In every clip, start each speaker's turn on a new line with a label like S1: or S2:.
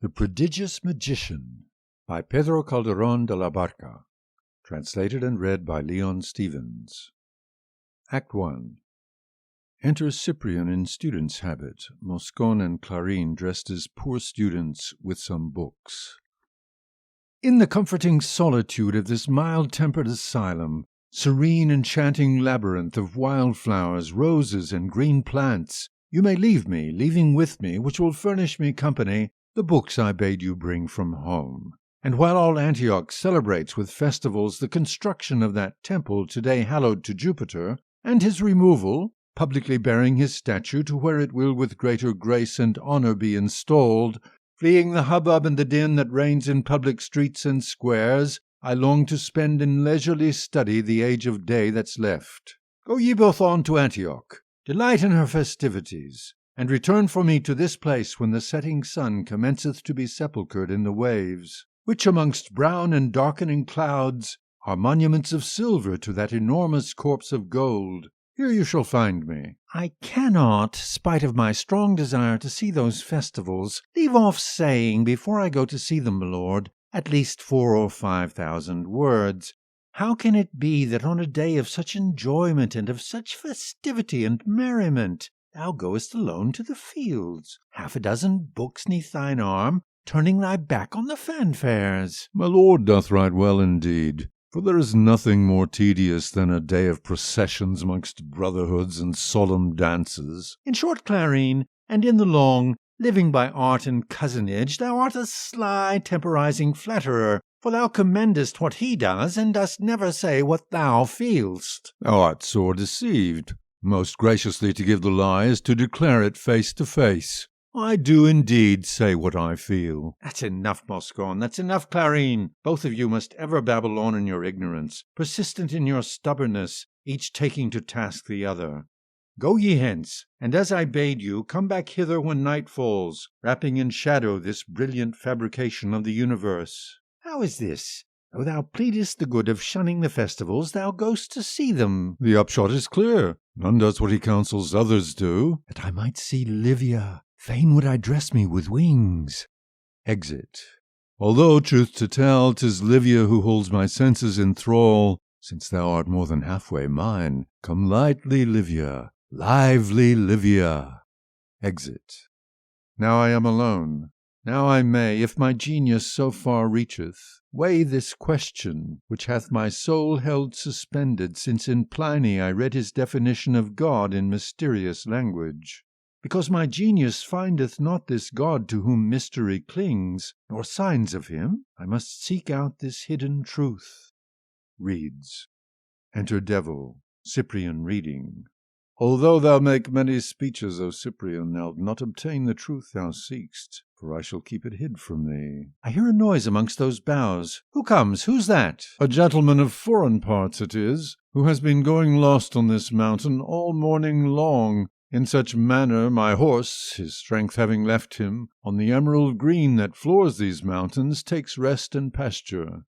S1: The Prodigious Magician by Pedro Calderón de la Barca. Translated and read by Leon Stevens. Act 1. Enter Cyprian in student's habit, Moscon and Clarine dressed as poor students with some books. In the comforting solitude of this mild-tempered asylum, serene enchanting labyrinth of wildflowers, roses, and green plants, you may leave me, leaving with me, which will furnish me company, the books I bade you bring from home. And while all Antioch celebrates with festivals the construction of that temple today hallowed to Jupiter, and his removal, publicly bearing his statue to where it will with greater grace and honor be installed, fleeing the hubbub and the din that reigns in public streets and squares, I long to spend in leisurely study the age of day that's left. Go ye both on to Antioch, delight in her festivities, and return for me to this place when the setting sun commenceth to be sepulchred in the waves, which amongst brown and darkening clouds are monuments of silver to that enormous corpse of gold. Here you shall find me. I cannot, spite of my strong desire to see those festivals, leave off saying, before I go to see them, my lord, at least 4,000 or 5,000 words. How can it be that on a day of such enjoyment and of such festivity and merriment, thou goest alone to the fields, 6 books 'neath thine arm, turning thy back on the fanfares?
S2: My lord doth right well indeed, for there is nothing more tedious than a day of processions amongst brotherhoods and solemn dances.
S1: In short, Clarine, and in the long, living by art and cousinage, thou art a sly, temporizing flatterer, for thou commendest what he does, and dost never say what thou feelst.
S2: Thou art sore deceived. Most graciously to give the lie is to declare it face to face. I do indeed say what I feel.
S1: That's enough, Moscon, that's enough, Clarine. Both of you must ever babble on in your ignorance, persistent in your stubbornness, each taking to task the other. Go ye hence, and as I bade you, come back hither when night falls, wrapping in shadow this brilliant fabrication of the universe. How is this? Though thou pleadest the good of shunning the festivals, thou goest to see them.
S2: The upshot is clear. None does what he counsels others do.
S1: That I might see Livia, fain would I dress me with wings.
S2: Exit. Although, truth to tell, 'tis Livia who holds my senses in thrall, since thou art more than halfway mine. Come lightly, Livia, lively Livia. Exit. Now I am alone. Now I may, if my genius so far reacheth, weigh this question, which hath my soul held suspended since in Pliny I read his definition of God in mysterious language. Because my genius findeth not this God to whom mystery clings, nor signs of him, I must seek out this hidden truth. Reads. Enter Devil, Cyprian reading. Although thou make many speeches, O Cyprian, thou'lt not obtain the truth thou seekst, for I shall keep it hid from thee.
S1: I hear a noise amongst those boughs. Who comes? Who's that?
S2: A gentleman of foreign parts it is, who has been going lost on this mountain all morning long. In such manner my horse, his strength having left him, on the emerald green that floors these mountains, takes rest and pasture.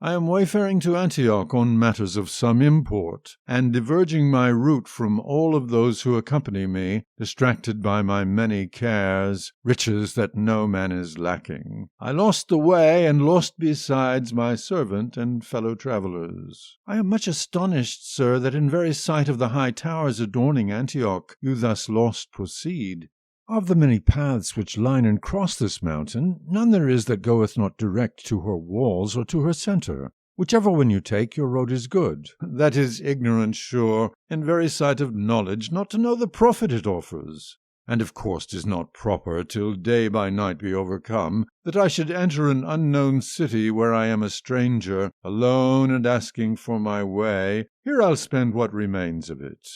S2: I am wayfaring to Antioch on matters of some import, and diverging my route from all of those who accompany me, distracted by my many cares, riches that no man is lacking, I lost the way, and lost besides my servant and fellow travellers.
S1: I am much astonished, sir, that in very sight of the high towers adorning Antioch, you thus lost proceed. Of the many paths which line and cross this mountain, none there is that goeth not direct to her walls or to her centre. Whichever one you take, your road is good.
S2: That is ignorance, sure, in very sight of knowledge, not to know the profit it offers. And of course 'tis not proper, till day by night be overcome, that I should enter an unknown city where I am a stranger, alone and asking for my way. Here I'll spend what remains of it.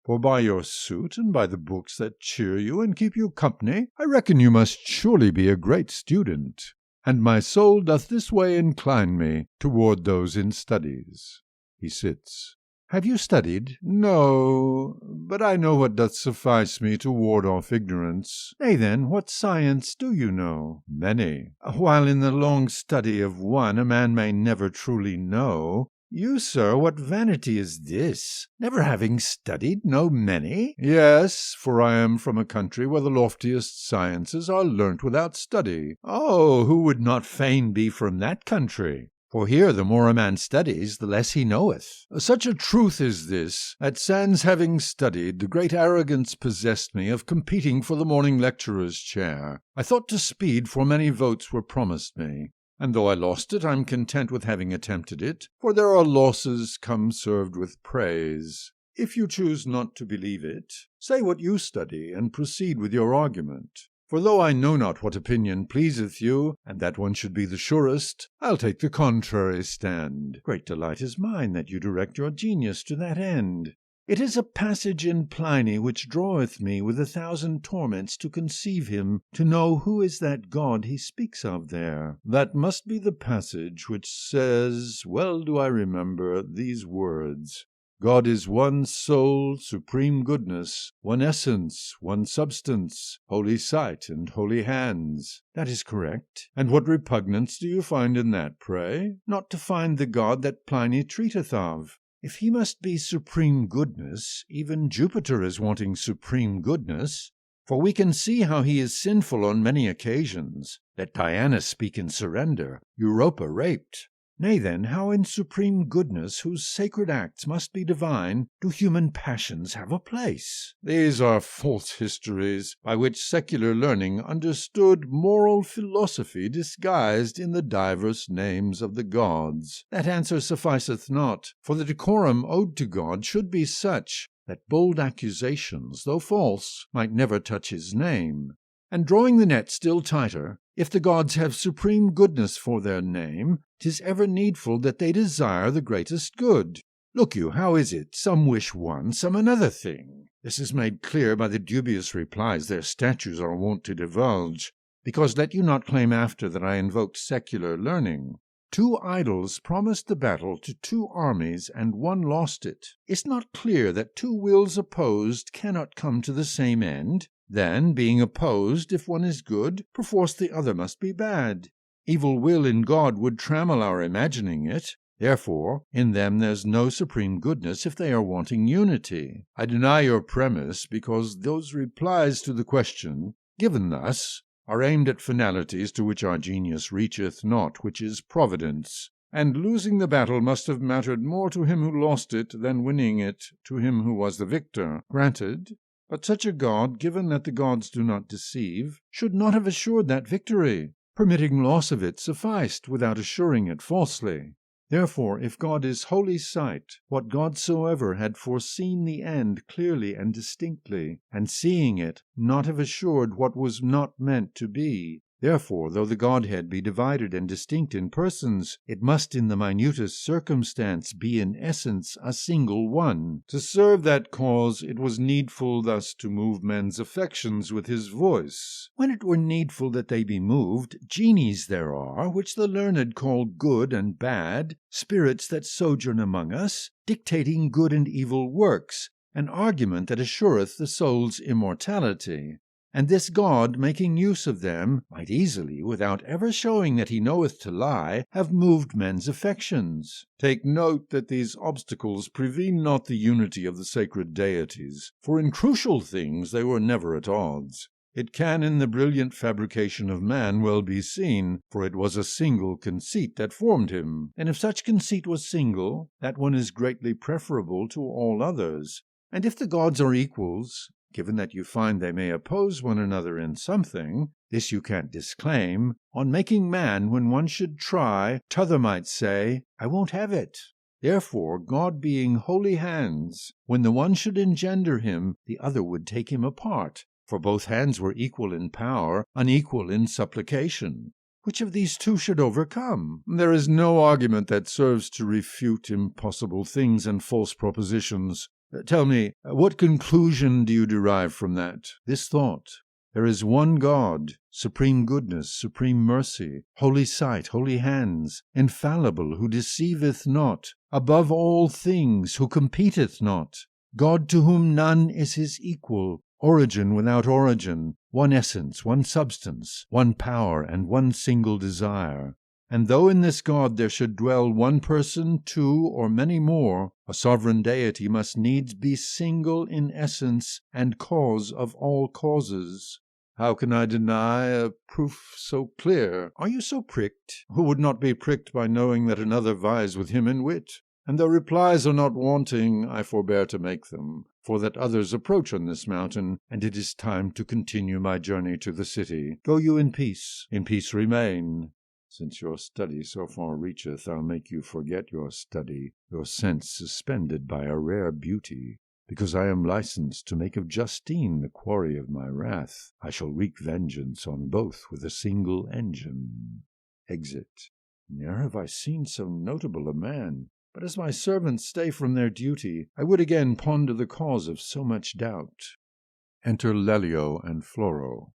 S2: For by your suit, and by the books that cheer you and keep you company, I reckon you must surely be a great student, and my soul doth this way incline me toward those in studies. He sits.
S1: Have you studied?
S2: No, but I know what doth suffice me to ward off ignorance.
S1: Nay then, what science do you know?
S2: Many.
S1: While in the long study of one a man may never truly know, You, sir, what vanity is this, never having studied, know many?
S2: Yes, for I am from a country where the loftiest sciences are learnt without study.
S1: Oh, who would not fain be from that country? For here the more a man studies, the less he knoweth.
S2: Such a truth is this, that sans having studied, the great arrogance possessed me of competing for the morning lecturer's chair. I thought to speed, for many votes were promised me. And though I lost it, I'm content with having attempted it, for there are losses come served with praise. If you choose not to believe it, say what you study, and proceed with your argument. For though I know not what opinion pleaseth you, and that one should be the surest, I'll take the contrary stand.
S1: Great delight is mine that you direct your genius to that end. It is a passage in Pliny which draweth me with 1,000 torments to conceive him, to know who is that God he speaks of there.
S2: That must be the passage which says, well do I remember, these words: God is one soul, supreme goodness, one essence, one substance, holy sight and holy hands.
S1: That is correct.
S2: And what repugnance do you find in that, pray?
S1: Not to find the God that Pliny treateth of. If he must be supreme goodness, even Jupiter is wanting supreme goodness. For we can see how he is sinful on many occasions. Let Diana speak in surrender, Europa raped. Nay then, how in supreme goodness, whose sacred acts must be divine, do human passions have a place?
S2: These are false histories, by which secular learning understood moral philosophy disguised in the divers names of the gods.
S1: That answer sufficeth not, for the decorum owed to God should be such, that bold accusations, though false, might never touch his name. And drawing the net still tighter, if the gods have supreme goodness for their name, 'tis ever needful that they desire the greatest good. Look you, how is it, some wish one, some another thing? This is made clear by the dubious replies their statues are wont to divulge, because let you not claim after that I invoked secular learning. 2 idols promised the battle to 2 armies, and one lost it. Is not clear that 2 wills opposed cannot come to the same end? Then, being opposed, if one is good, perforce the other must be bad. Evil will in God would trammel our imagining it. Therefore, in them there's no supreme goodness if they are wanting unity.
S2: I deny your premise, because those replies to the question, given thus, are aimed at finalities to which our genius reacheth not, which is providence. And losing the battle must have mattered more to him who lost it than winning it to him who was the victor.
S1: Granted.
S2: But such a God, given that the gods do not deceive,
S1: should not have assured that victory. Permitting loss of it sufficed, without assuring it falsely. Therefore, if God is holy sight, what God soever had foreseen the end clearly and distinctly, and seeing it, not have assured what was not meant to be. Therefore, though the Godhead be divided and distinct in persons, it must in the minutest circumstance be in essence a single one.
S2: To serve that cause, it was needful thus to move men's affections with his voice.
S1: When it were needful that they be moved, genies there are, which the learned call good and bad, spirits that sojourn among us, dictating good and evil works, an argument that assureth the soul's immortality. And this God, making use of them, might easily, without ever showing that he knoweth to lie, have moved men's affections.
S2: Take note that these obstacles prevene not the unity of the sacred deities, for in crucial things they were never at odds. It can in the brilliant fabrication of man well be seen, for it was a single conceit that formed him.
S1: And if such conceit was single, that one is greatly preferable to all others. And if the gods are equals, given that you find they may oppose one another in something, this you can't disclaim, on making man when one should try, t'other might say, I won't have it. Therefore, God being holy hands, when the one should engender him, the other would take him apart, for both hands were equal in power, unequal in supplication. Which of these 2 should overcome?
S2: There is no argument that serves to refute impossible things and false propositions. Tell me, what conclusion do you derive from that?
S1: This thought: there is one God, supreme goodness, supreme mercy, holy sight, holy hands, infallible, who deceiveth not, above all things, who competeth not, God to whom none is his equal, origin without origin, one essence, one substance, one power, and one single desire. And though in this god there should dwell one person, two, or many more, a sovereign deity must needs be single in essence and cause of all causes. How can I deny a proof so clear? Are you so pricked? Who would not be pricked by knowing that another vies with him in wit? And though replies are not wanting, I forbear to make them, for that others approach on this mountain, and it is time to continue my journey to the city. Go you in peace remain. Since your study so far reacheth, I'll make you forget your study, your sense suspended by a rare beauty. Because I am licensed to make of Justine the quarry of my wrath, I shall wreak vengeance on both with a single engine. Exit. Ne'er have I seen so notable a man. But as my servants stay from their duty, I would again ponder the cause of so much doubt. Enter Lelio and Floro.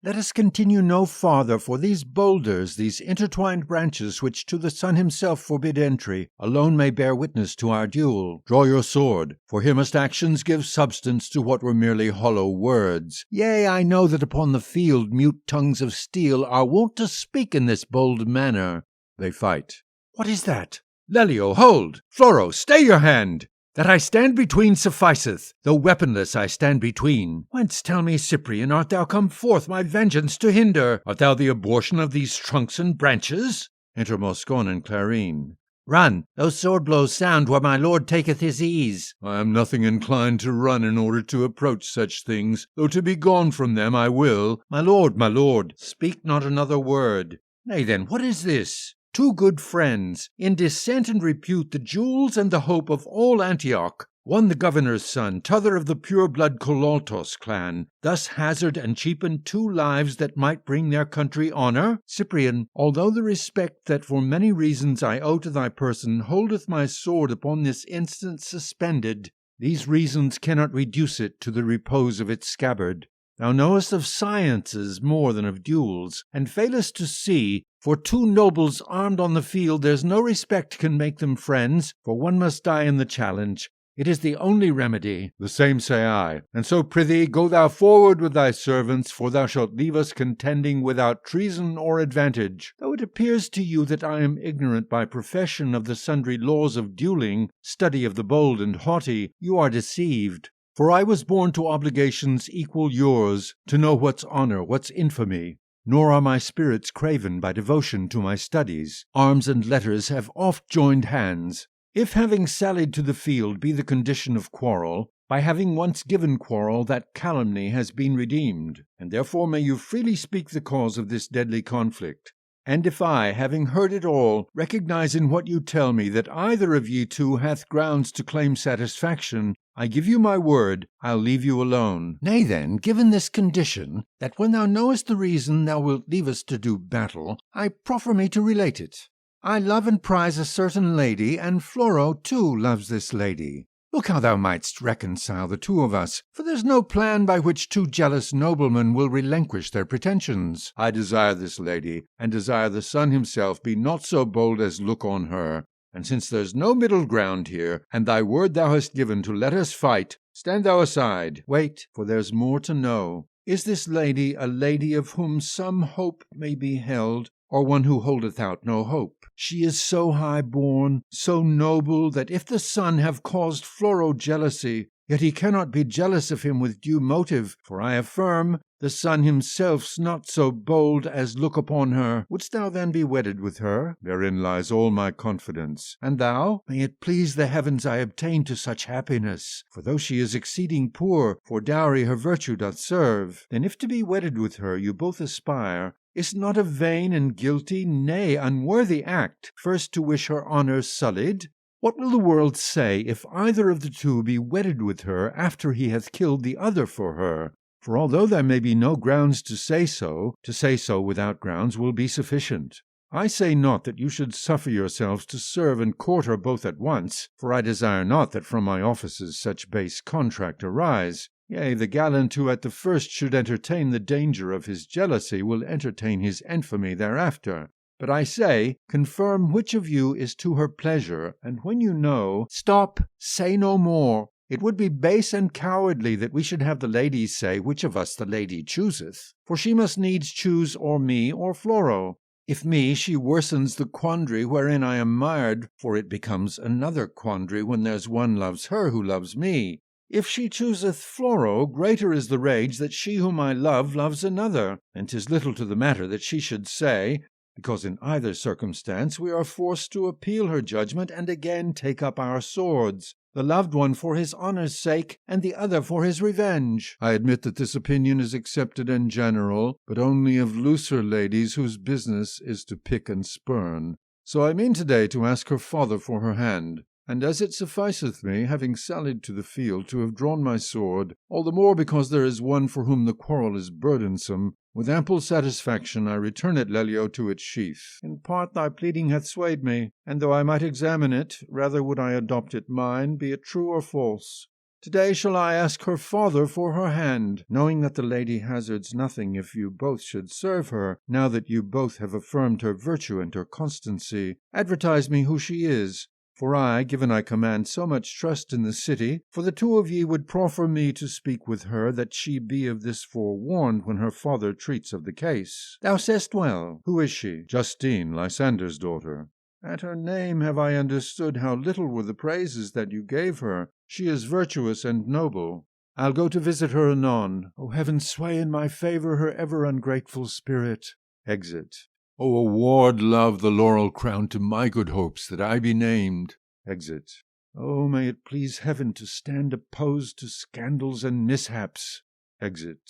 S1: Let us continue no farther, for these boulders, these intertwined branches which to the sun himself forbid entry, alone may bear witness to our duel. Draw your sword, for here must actions give substance to what were merely hollow words. Yea, I know that upon the field mute tongues of steel are wont to speak in this bold manner. They fight. What is that? Lelio, hold! Floro, stay your hand! That I stand between sufficeth, though weaponless I stand between. Whence, tell me, Cyprian, art thou come forth my vengeance to hinder? Art thou the abortion of these trunks and branches? Enter Moscone and Clarine. Run, those sword blows sound where my lord taketh his ease. I am nothing inclined to run in order to approach such things, though to be gone from them I will. My lord, speak not another word. Nay then, what is this? Two good friends, in descent and repute the jewels and the hope of all Antioch, one the governor's son, t'other of the pure-blood Colaltos clan, thus hazard and cheapen two lives that might bring their country honour? Cyprian, although the respect that for many reasons I owe to thy person holdeth my sword upon this instant suspended, these reasons cannot reduce it to the repose of its scabbard. Thou knowest of sciences more than of duels, and failest to see, for two nobles armed on the field there's no respect can make them friends, for one must die in the challenge. It is the only remedy. The same say I. And so, prithee, go thou forward with thy servants, for thou shalt leave us contending without treason or advantage. Though it appears to you that I am ignorant by profession of the sundry laws of duelling, study of the bold and haughty, you are deceived. For I was born to obligations equal yours, to know what's honour, what's infamy. Nor are my spirits craven by devotion to my studies. Arms and letters have oft joined hands. If having sallied to the field be the condition of quarrel, by having once given quarrel that calumny has been redeemed, and therefore may you freely speak the cause of this deadly conflict. And if I, having heard it all, recognize in what you tell me that either of ye two hath grounds to claim satisfaction, I give you my word, I'll leave you alone. Nay then, given this condition, that when thou knowest the reason thou wilt leave us to do battle, I proffer me to relate it. I love and prize a certain lady, and Floro too loves this lady. Look how thou mightst reconcile the two of us, for there's no plan by which two jealous noblemen will relinquish their pretensions. I desire this lady, and desire the sun himself be not so bold as look on her. And since there's no middle ground here, and thy word thou hast given to let us fight, stand thou aside. Wait, for there's more to know. Is this lady a lady of whom some hope may be held, or one who holdeth out no hope? She is so high-born, so noble, that if the sun have caused Floro jealousy, yet he cannot be jealous of him with due motive, for I affirm the sun himself's not so bold as look upon her. Wouldst thou then be wedded with her? Therein lies all my confidence. And thou? May it please the heavens I obtain to such happiness. For though she is exceeding poor, for dowry her virtue doth serve. Then if to be wedded with her you both aspire, is not a vain and guilty, nay, unworthy act, first to wish her honour sullied? What will the world say if either of the two be wedded with her after he hath killed the other for her? For although there may be no grounds to say so without grounds will be sufficient. I say not that you should suffer yourselves to serve and court her both at once, for I desire not that from my offices such base contract arise. Yea, the gallant who at the first should entertain the danger of his jealousy will entertain his infamy thereafter. But I say, confirm which of you is to her pleasure, and when you know, stop, say no more. It would be base and cowardly that we should have the ladies say which of us the lady chooseth, for she must needs choose or me or Floro. If me, she worsens the quandary wherein I am mired, for it becomes another quandary when there's one loves her who loves me. If she chooseth Floro, greater is the rage that she whom I love loves another, and 'tis little to the matter that she should say, because in either circumstance we are forced to appeal her judgment and again take up our swords, the loved one for his honour's sake, and the other for his revenge.
S2: I admit that this opinion is accepted in general, but only of looser ladies whose business is to pick and spurn. So I mean today to ask her father for her hand. And as it sufficeth me, having sallied to the field, to have drawn my sword, all the more because there is one for whom the quarrel is burdensome, with ample satisfaction I return it, Lelio, to its sheath.
S1: In part thy pleading hath swayed me, and though I might examine it, rather would I adopt it mine, be it true or false. Today shall I ask her father for her hand, knowing that the lady hazards nothing if you both should serve her, now that you both have affirmed her virtue and her constancy. Advertise me who she is. For I, given I command so much trust in the city, for the two of ye would proffer me to speak with her, that she be of this forewarned when her father treats of the case. Thou sayest well. Who is she?
S2: Justine, Lysander's daughter.
S1: At her name have I understood how little were the praises that you gave her. She is virtuous and noble. I'll go to visit her anon. O heaven, sway in my favour her ever ungrateful spirit.
S2: Exit. O award, love, the laurel crown to my good hopes that I be named.
S1: Exit. Oh, may it please heaven to stand opposed to scandals and mishaps. Exit.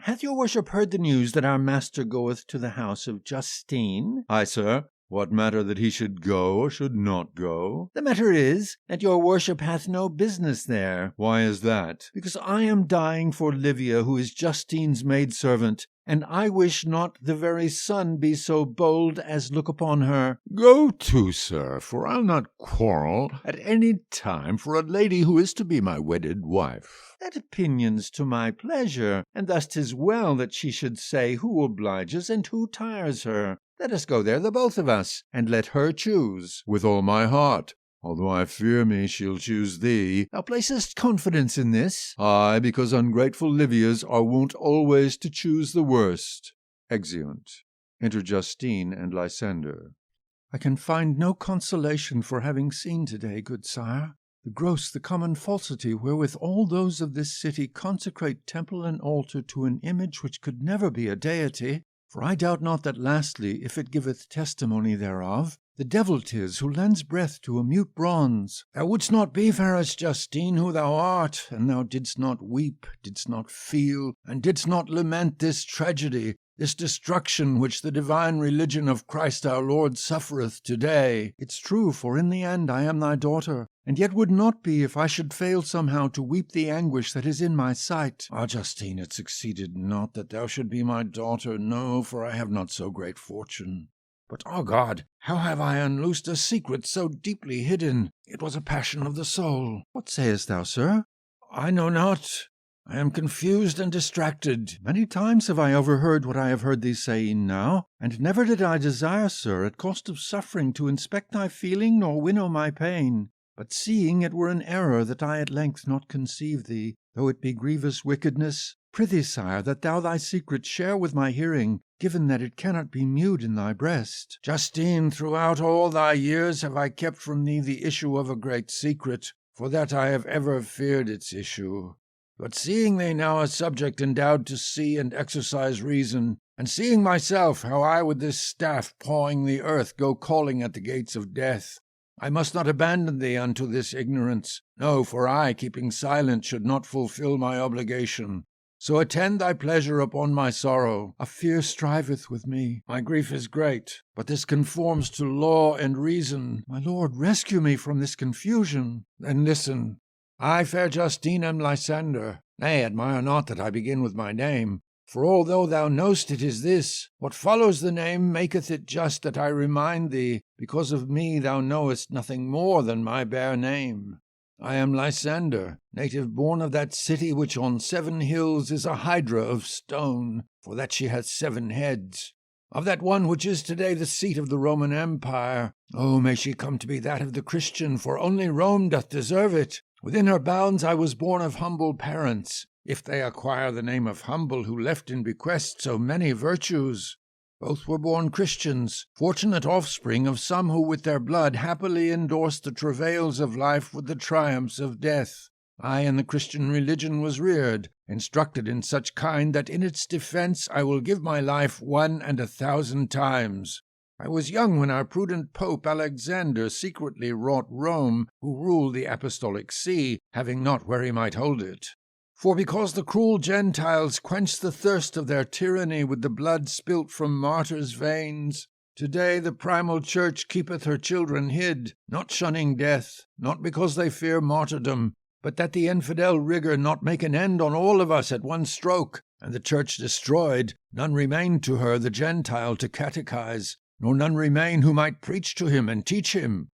S1: Hath your worship heard the news that our master goeth to the house of Justine?
S2: Aye, sir. What matter that he should go or should not go?
S1: The matter is that your worship hath no business there.
S2: Why is that?
S1: Because I am dying for Livia, who is Justine's maidservant, and I wish not the very sun be so bold as look upon her.
S2: Go to, sir, for I'll not quarrel at any time for a lady who is to be my wedded wife.
S1: That opinion's to my pleasure, and thus 'tis well that she should say who obliges and who tires her. Let us go there, the both of us, and let her choose.
S2: With all my heart, although I fear me she'll choose thee.
S1: Thou placest confidence in this?
S2: Aye, because ungrateful Livias are wont always to choose the worst.
S1: Exeunt.
S2: Enter Justine and Lysander.
S1: I can find no consolation for having seen today, good sire, the gross, the common falsity wherewith all those of this city consecrate temple and altar to an image which could never be a deity. For I doubt not that lastly, if it giveth testimony thereof, the devil 'tis who lends breath to a mute bronze. Thou wouldst not be, fairest Justine, who thou art, and thou didst not weep, didst not feel, and didst not lament this tragedy, this destruction which the divine religion of Christ our Lord suffereth today. It's true, for in the end I am thy daughter, and yet would not be if I should fail somehow to weep the anguish that is in my sight. Ah, Justine, it succeeded not that thou should be my daughter, no, for I have not so great fortune. But, oh God, how have I unloosed a secret so deeply hidden? It was a passion of the soul. What sayest thou, sir? I know not. I am confused and distracted. Many times have I overheard what I have heard thee say e'en now, and never did I desire, sir, at cost of suffering, to inspect thy feeling nor winnow my pain. But seeing it were an error that I at length not conceive thee, though it be grievous wickedness, prithee, sire, that thou thy secret share with my hearing, given that it cannot be mewed in thy breast. Justine, throughout all thy years have I kept from thee the issue of a great secret, for that I have ever feared its issue. But seeing thee now a subject endowed to see and exercise reason, and seeing myself how I with this staff pawing the earth go calling at the gates of death, I must not abandon thee unto this ignorance. No, for I, keeping silent, should not fulfill my obligation. So attend thy pleasure upon my sorrow. A fear striveth with me. My grief is great, but this conforms to law and reason. My lord, rescue me from this confusion. Then listen. I, fair Justine, am Lysander. Nay, admire not that I begin with my name. For although thou know'st it is this, what follows the name maketh it just that I remind thee, because of me thou knowest nothing more than my bare name. I am Lysander, native born of that city which on 7 hills is a hydra of stone, for that she hath 7 heads. Of that one which is today the seat of the Roman Empire. Oh, may she come to be that of the Christian, for only Rome doth deserve it. Within her bounds I was born of humble parents, if they acquire the name of humble who left in bequest so many virtues. Both were born Christians, fortunate offspring of some who with their blood happily endorsed the travails of life with the triumphs of death. I in the Christian religion was reared, instructed in such kind that in its defence I will give my life 1 and 1,000 times. I was young when our prudent Pope Alexander secretly wrought Rome, who ruled the Apostolic See, having not where he might hold it. For because the cruel Gentiles quenched the thirst of their tyranny with the blood spilt from martyrs' veins, today the primal Church keepeth her children hid, not shunning death, not because they fear martyrdom, but that the infidel rigor not make an end on all of us at one stroke, and the Church destroyed, none remain to her the Gentile to catechize, nor none remain who might preach to him and teach him.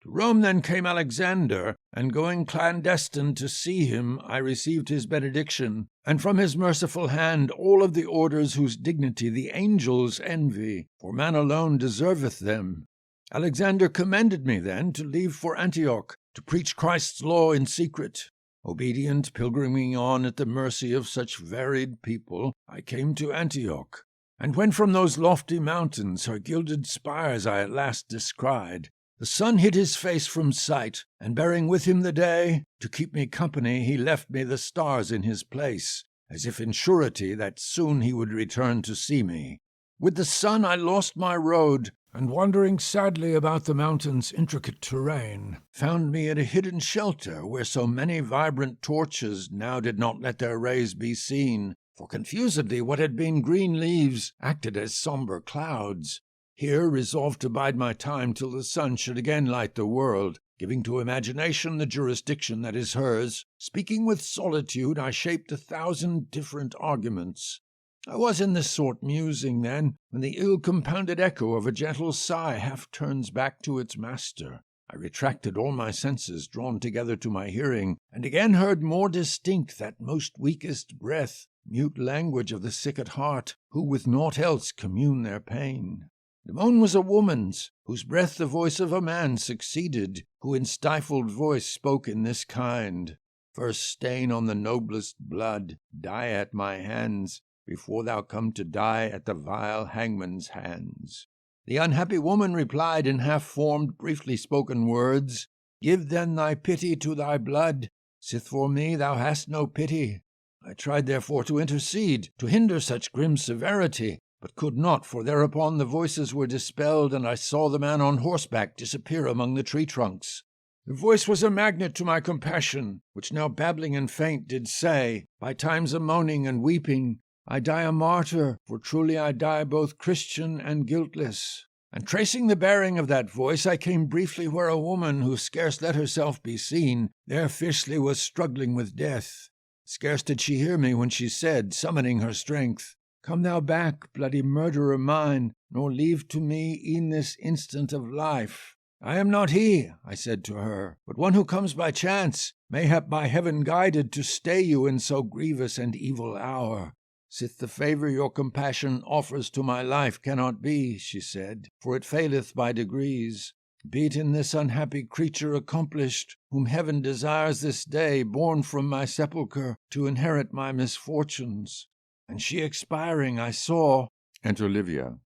S1: To Rome then came Alexander, and going clandestine to see him, I received his benediction, and from his merciful hand all of the orders whose dignity the angels envy, for man alone deserveth them. Alexander commended me then to leave for Antioch, to preach Christ's law in secret. Obedient, pilgriming on at the mercy of such varied people, I came to Antioch. And when from those lofty mountains her gilded spires I at last descried, the sun hid his face from sight, and bearing with him the day, to keep me company he left me the stars in his place, as if in surety that soon he would return to see me. With the sun I lost my road, and wandering sadly about the mountain's intricate terrain, found me at a hidden shelter where so many vibrant torches now did not let their rays be seen, for confusedly what had been green leaves acted as sombre clouds. Here resolved to bide my time till the sun should again light the world, giving to imagination the jurisdiction that is hers. Speaking with solitude, I shaped 1,000 different arguments. I was in this sort musing then, when the ill-compounded echo of a gentle sigh half turns back to its master. I retracted all my senses drawn together to my hearing, and again heard more distinct that most weakest breath, mute language of the sick at heart, who with naught else commune their pain. The moan was a woman's, whose breath the voice of a man succeeded, who in stifled voice spoke in this kind: First stain on the noblest blood, die at my hands, before thou come to die at the vile hangman's hands. The unhappy woman replied in half-formed, briefly spoken words, Give then thy pity to thy blood, sith for me thou hast no pity. I tried therefore to intercede, to hinder such grim severity, but could not, for thereupon the voices were dispelled, and I saw the man on horseback disappear among the tree trunks. The voice was a magnet to my compassion, which now babbling and faint did say, by times a moaning and weeping, I die a martyr, for truly I die both Christian and guiltless. And tracing the bearing of that voice, I came briefly where a woman, who scarce let herself be seen, there fiercely was struggling with death. Scarce did she hear me when she said, summoning her strength, Come thou back, bloody murderer mine, nor leave to me e'en this instant of life. I am not he, I said to her, but one who comes by chance, mayhap by heaven guided, to stay you in so grievous and evil hour. Sith the favour your compassion offers to my life cannot be, she said, for it faileth by degrees. Be it in this unhappy creature accomplished, whom heaven desires this day, born from my sepulchre, to inherit my misfortunes. And she expiring, I saw.
S2: Enter Livia.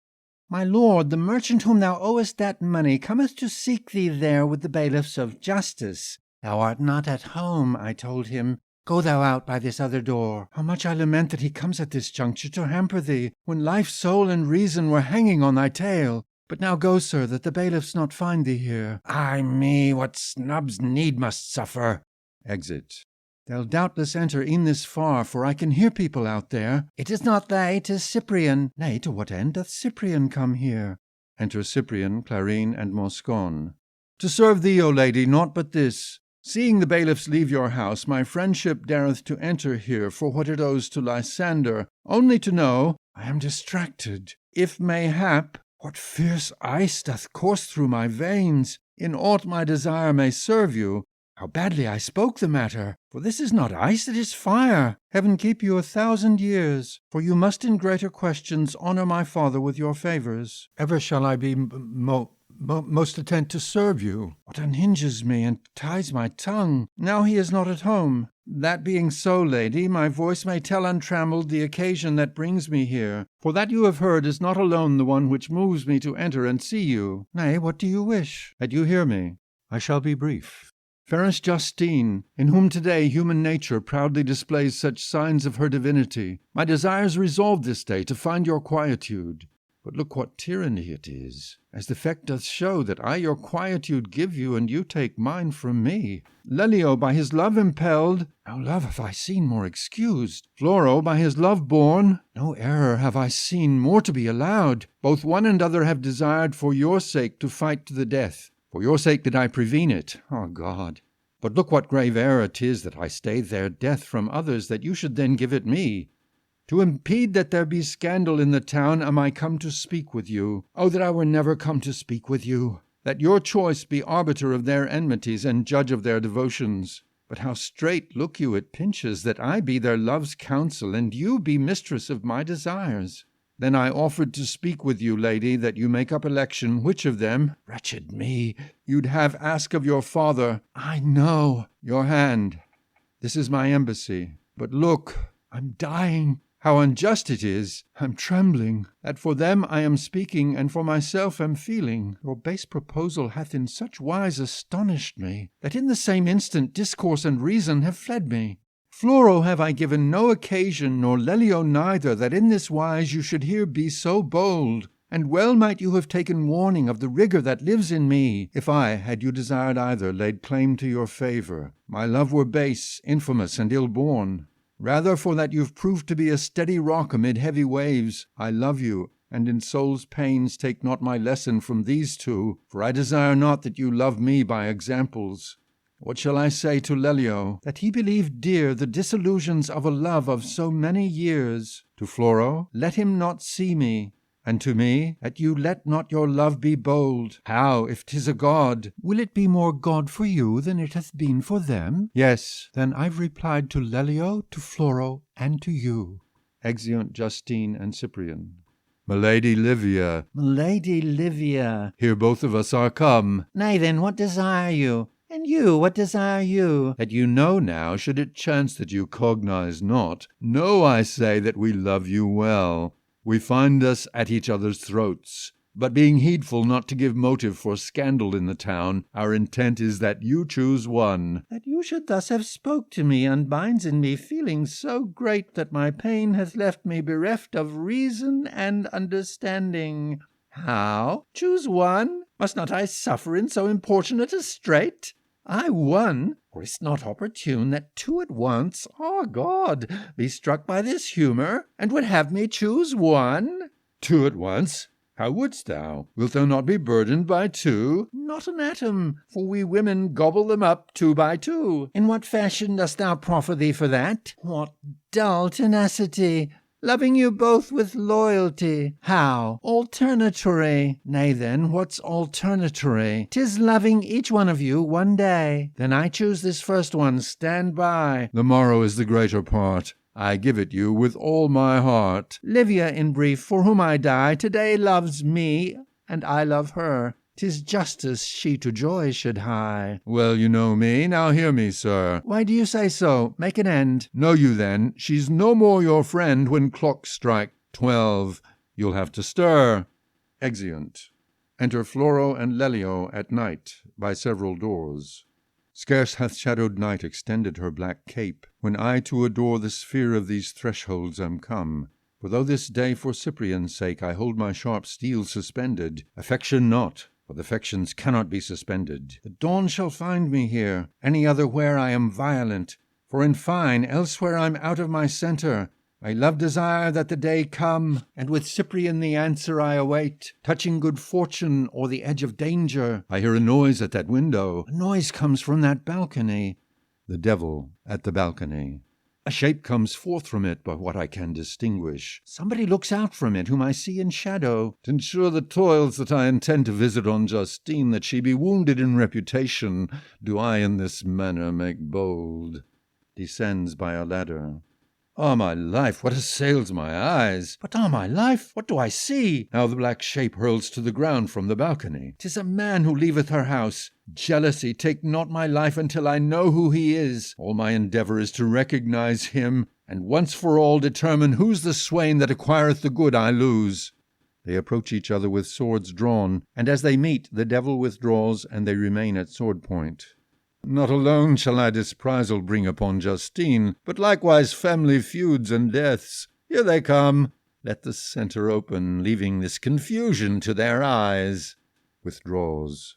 S3: My lord, the merchant whom thou owest that money cometh to seek thee there with the bailiffs of justice. Thou art not at home, I told him. Go thou out by this other door. How much I lament that he comes at this juncture to hamper thee, when life, soul, and reason were hanging on thy tail. But now go, sir, that the bailiffs not find thee here. Ay me, what snubs need must suffer.
S2: Exit.
S3: They'll doubtless enter e'en this far, for I can hear people out there. It is not they, 'tis Cyprian. Nay, to what end doth Cyprian come here?
S2: Enter Cyprian, Clarine, and Moscone. To serve thee, O lady, naught but this. Seeing the bailiffs leave your house, my friendship dareth to enter here for what it owes to Lysander, only to know, I am distracted, if mayhap, what fierce ice doth course through my veins, in aught my desire may serve you. How badly I spoke the matter, for this is not ice, it is fire. Heaven keep you 1,000 years, for you must in greater questions honour my father with your favours. Ever shall I be most attent to serve you. What unhinges me and ties my tongue? Now he is not at home.
S3: That being so, lady, my voice may tell untrammeled the occasion that brings me here. For that you have heard is not alone the one which moves me to enter and see you. Nay, what do you wish? That you hear me.
S1: I shall be brief.
S3: Fairest Justine, in whom today human nature proudly displays such signs of her divinity, my desires resolve this day to find your quietude. But look what tyranny it is, as the fact doth show that I your quietude give you, and you take mine from me. Lelio by his love impelled, no love have I seen more excused. Floro by his love born, no error have I seen more to be allowed. Both one and other have desired for your sake to fight to the death. For your sake did I prevene it, God. But look what grave error 'tis that I stay their death from others, that you should then give it me. To impede that there be scandal in the town am I come to speak with you. Oh, that I were never come to speak with you! That your choice be arbiter of their enmities and judge of their devotions. But how straight, look you, it pinches, that I be their love's counsel, and you be mistress of my desires. Then I offered to speak with you, lady, that you make up election which of them, wretched me, you'd have ask of your father. I know, your hand. This is my embassy. But look, I'm dying. How unjust it is! I'm trembling, that for them I am speaking, and for myself am feeling. Your base proposal hath in such wise astonished me, that in the same instant discourse and reason have fled me. Floro have I given no occasion, nor Lelio neither, that in this wise you should here be so bold. And well might you have taken warning of the rigour that lives in me, if I, had you desired either, laid claim to your favour. My love were base, infamous, and ill-born. Rather for that you've proved to be a steady rock amid heavy waves, I love you, and in soul's pains take not my lesson from these two, for I desire not that you love me by examples. What shall I say to Lelio? That he believed dear the disillusions of a love of so many years. To Floro, let him not see me. And to me, that you let not your love be bold. How, if 'tis a god?
S1: Will it be more God for you than it hath been for them?
S3: Yes.
S1: Then I've replied to Lelio, to Floro, and to you.
S3: Exeunt Justine and Cyprian.
S2: Milady Livia,
S3: Milady Livia,
S2: here both of us are come.
S3: Nay then, what desire you? And you, what desire you? That you know now, should it chance that you cognize not,
S2: know, I say, that we love you well. We find us at each other's throats. But being heedful not to give motive for scandal in the town, our intent is that you choose one.
S3: That you should thus have spoke to me unbinds in me feelings so great that my pain hath left me bereft of reason and understanding. How? Choose one? Must not I suffer in so importunate a strait? I one? Or is't not opportune that two at once, God, be struck by this humour, and would have me choose one?
S2: Two at once? How wouldst thou? Wilt thou not be burdened by two?
S3: Not an atom, for we women gobble them up 2 by 2. In what fashion dost thou proffer thee for that? What dull tenacity! Loving you both with loyalty. How? Alternatory. Nay then, what's alternatory? 'Tis loving each one of you one day. Then I choose this first one, stand by.
S2: The morrow is the greater part. I give it you with all my heart.
S3: Livia, in brief, for whom I die, today loves me, and I love her. 'Tis justice she to joy should hie.
S2: Well, you know me, now hear me, sir.
S3: Why do you say so? Make an end.
S2: Know you then, she's no more your friend when clocks strike 12. You'll have to stir.
S3: Exeunt. Enter Floro and Lelio at night, by several doors. Scarce hath shadowed night extended her black cape, when I to adore the sphere of these thresholds am come. For though this day for Cyprian's sake I hold my sharp steel suspended, affection not, for the affections cannot be suspended. The dawn shall find me here, any other where I am violent, for in fine, elsewhere I'm out of my centre. My love desire that the day come, and with Cyprian the answer I await, touching good fortune or the edge of danger. I hear a noise at that window. A noise comes from that balcony. The devil at the balcony. A shape comes forth from it by what I can distinguish. Somebody looks out from it whom I see in shadow. To ensure the toils that I intend to visit on Justine, that she be wounded in reputation, do I in this manner make bold. Descends by a ladder.
S2: Ah, my life, what assails my eyes?
S3: But ah, my life, what do I see?
S2: Now the black shape hurls to the ground from the balcony.
S3: 'Tis a man who leaveth her house. Jealousy, take not my life until I know who he is.
S2: All my endeavour is to recognize him, and once for all determine who's the swain that acquireth the good I lose. They approach each other with swords drawn, and as they meet, the devil withdraws, and they remain at sword point. Not alone shall I disprisal bring upon Justine, but likewise family feuds and deaths. Here they come. Let the centre open, leaving this confusion to their eyes. Withdraws.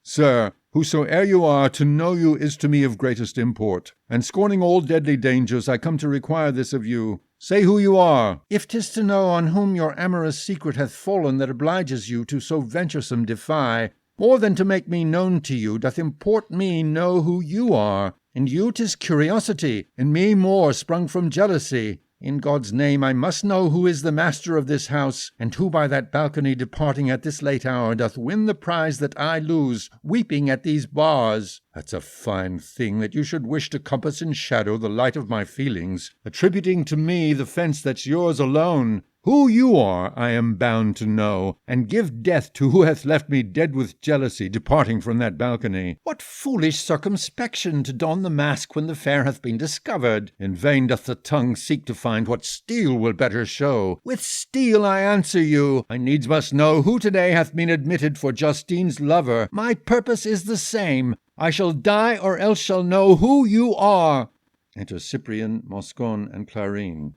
S2: Sir, whosoe'er you are, to know you is to me of greatest import, and scorning all deadly dangers, I come to require this of you. Say who you are.
S3: If 'tis to know on whom your amorous secret hath fallen that obliges you to so venturesome defy, more than to make me known to you, doth import me know who you are. In you 'tis curiosity, in me more sprung from jealousy. In God's name I must know who is the master of this house, and who by that balcony departing at this late hour doth win the prize that I lose, weeping at these bars.
S2: That's a fine thing, that you should wish to compass in shadow the light of my feelings, attributing to me the fence that's yours alone. Who you are, I am bound to know, and give death to who hath left me dead with jealousy, departing from that balcony.
S3: What foolish circumspection to don the mask when the fair hath been discovered!
S2: In vain doth the tongue seek to find what steel will better show.
S3: With steel I answer you.
S2: I needs must know who today hath been admitted for Justine's lover.
S3: My purpose is the same. I shall die, or else shall know who you are.
S2: Enter Cyprian, Moscon, and Clarine.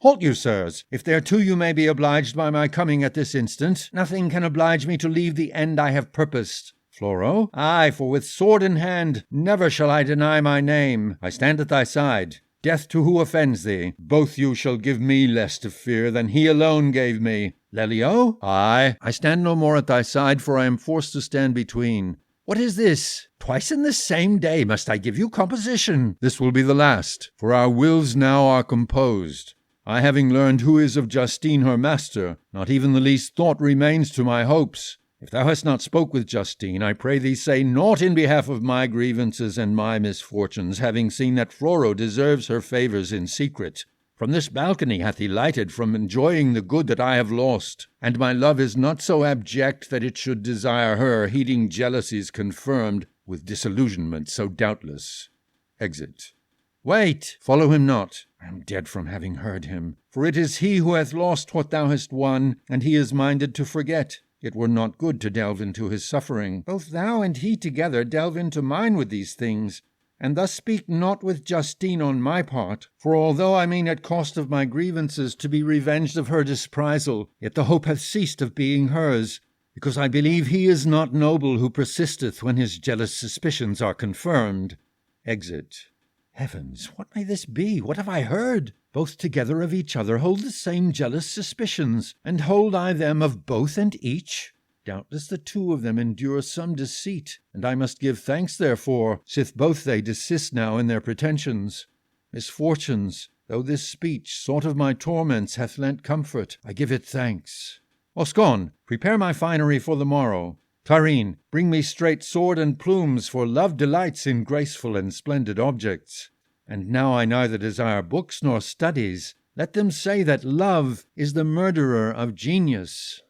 S3: Halt you, sirs. If thereto you may be obliged by my coming at this instant, nothing can oblige me to leave the end I have purposed.
S2: Floro?
S3: Aye, for with sword in hand, never shall I deny my name. I stand at thy side. Death to who offends thee.
S2: Both you shall give me less to fear than he alone gave me.
S3: Lelio?
S2: Aye.
S3: I stand no more at thy side, for I am forced to stand between. What is this? Twice in the same day must I give you composition.
S2: This will be the last, for our wills now are composed. I having learned who is of Justine her master, not even the least thought remains to my hopes. If thou hast not spoke with Justine, I pray thee say naught in behalf of my grievances and my misfortunes, having seen that Floro deserves her favours in secret. From this balcony hath he lighted from enjoying the good that I have lost, and my love is not so abject that it should desire her, heeding jealousies confirmed, with disillusionment so doubtless. Exit.
S3: Wait,
S2: follow him not.
S3: I am dead from having heard him. For it is he who hath lost what thou hast won, and he is minded to forget. It were not good to delve into his suffering. Both thou and he together delve into mine with these things, and thus speak not with Justine on my part. For although I mean at cost of my grievances to be revenged of her disprisal, yet the hope hath ceased of being hers, because I believe he is not noble who persisteth when his jealous suspicions are confirmed. Exit. Heavens, what may this be? What have I heard? Both together of each other hold the same jealous suspicions, and hold I them of both and each? Doubtless the two of them endure some deceit, and I must give thanks therefore, sith both they desist now in their pretensions. Misfortunes, though this speech, sort of my torments, hath lent comfort, I give it thanks. Moscon, prepare my finery for the morrow. Clarine, bring me straight sword and plumes, for love delights in graceful and splendid objects. And now I neither desire books nor studies. Let them say that love is the murderer of genius.